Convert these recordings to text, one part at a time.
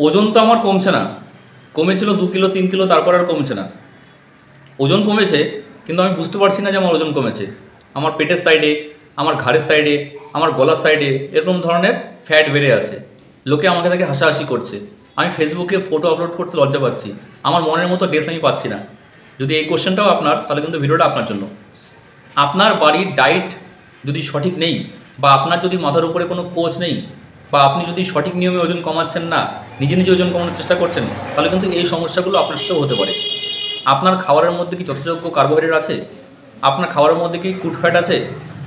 ওজন তো আমার কমছে না, কমেছিল 2 কিলো 3 কিলো, তারপর আর কমছে না। ওজন কমেছে, কিন্তু আমি বুঝতে পারছি না যে আমার ওজন কমেছে। আমার পেটের সাইডে, আমার ঘাড়ের সাইডে, আমার গলার সাইডে এরকম ধরনের ফ্যাট বেড়ে আছে। লোকে আমাকে দেখে হাসাহাসি করছে। আমি ফেসবুকে ফটো আপলোড করতে লজ্জা পাচ্ছি। আমার মনের মতো ড্রেস আমি পাচ্ছি না। যদি এই কোশ্চেনটাও আপনার, তাহলে কিন্তু ভিডিওটা আপনার জন্য। আপনার বাড়ির ডায়েট যদি সঠিক নেই, বা আপনার যদি মাথার উপরে কোনো কোচ নেই, বা আপনি যদি সঠিক নিয়মে ওজন কমাচ্ছেন না, নিজে নিজে ওজন কমানোর চেষ্টা করছেন, তাহলে কিন্তু এই সমস্যাগুলো আপনার সাথেও হতে পারে। আপনার খাবারের মধ্যে কি যথাযোগ্য কার্বোহাইড্রেট আছে? আপনার খাবারের মধ্যে কি গুড ফ্যাট আছে?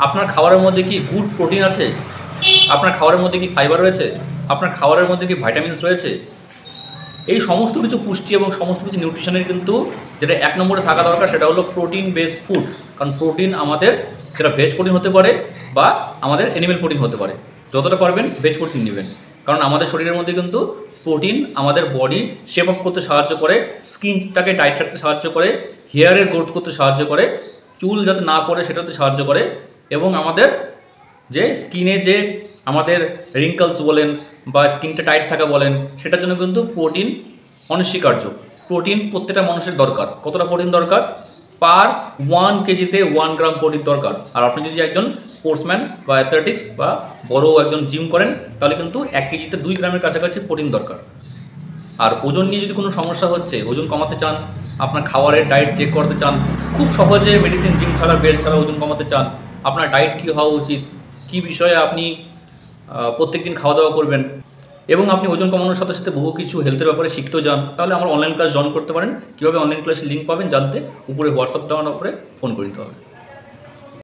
আপনার খাবারের মধ্যে কি গুড প্রোটিন আছে? আপনার খাবারের মধ্যে কি ফাইবার রয়েছে? আপনার খাবারের মধ্যে কি ভাইটামিনস রয়েছে? এই সমস্ত কিছু পুষ্টি এবং সমস্ত কিছু নিউট্রিশনের কিন্তু যেটা 1 নম্বরে থাকা দরকার, সেটা হলো প্রোটিন বেসড ফুড। কারণ প্রোটিন আমাদের, সেটা ভেজ প্রোটিন হতে পারে বা আমাদের অ্যানিমেল প্রোটিন হতে পারে। যতটা পারবেন ভেজ প্রোটিন নেবেন, কারণ আমাদের শরীরের মধ্যে কিন্তু প্রোটিন আমাদের বডি শেপ আপ করতে সাহায্য করে, স্কিনটাকে টাইট রাখতে সাহায্য করে, হেয়ারের গ্রোথ করতে সাহায্য করে, চুল যাতে না পড়ে সেটাতে সাহায্য করে, এবং আমাদের যে স্কিনে যে আমাদের রিঙ্কলস বলেন বা স্কিনটা টাইট থাকা বলেন, সেটার জন্য কিন্তু প্রোটিন অনস্বীকার্য। প্রোটিন প্রত্যেকটা মানুষের দরকার। কতটা প্রোটিন দরকার? পার 1 কেজিতে 1 গ্রাম প্রোটিন দরকার। আর আপনি যদি একজন স্পোর্টসম্যান বা অ্যাথলেটিক্স বা বড় একজন জিম করেন, তাহলে কিন্তু 1 কেজিতে 2 গ্রামের কাছাকাছি প্রোটিন দরকার। আর ওজন নিয়ে যদি কোনো সমস্যা হচ্ছে, ওজন কমাতে চান, আপনার খাবারের ডায়েট চেক করতে চান, খুব সহজে মেডিসিন, জিম ছাড়া, বেল্ট ছাড়া ওজন কমাতে চান, আপনার ডায়েট কী হওয়া উচিত, কী বিষয়ে আপনি প্রত্যেকদিন খাওয়া দাওয়া করবেন, এবং আপনি ওজন কমানোর সাথে সাথে বহু কিছু হেলথের ব্যাপারে শিখতেও যান, তাহলে আমার অনলাইন ক্লাস জয়েন করতে পারেন। কীভাবে অনলাইন ক্লাসের লিঙ্ক পাবেন জানতে উপরে হোয়াটসঅ্যাপ দেওয়ার উপরে ফোন করে দিতে হবে।